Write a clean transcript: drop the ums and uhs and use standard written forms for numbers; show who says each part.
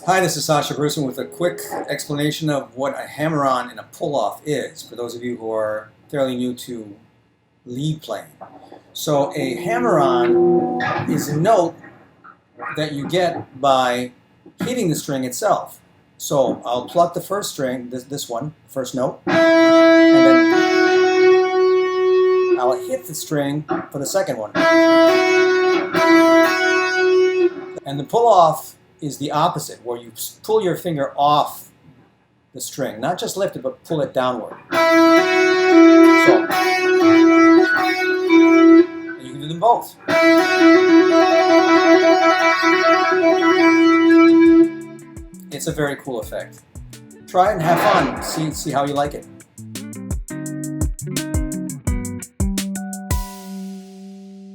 Speaker 1: Hi, this is Sasha Brusin with a quick explanation of what a hammer-on and a pull-off is, for those of you who are fairly new to lead playing. So a hammer-on is a note that you get by hitting the string itself. So I'll pluck the first string, this one, first note, and then I'll hit the string for the second one. And the pull-off is the opposite, where you pull your finger off the string, not just lift it, but pull it downward. So, you can do them both. It's a very cool effect. Try it and have fun. See how you like it.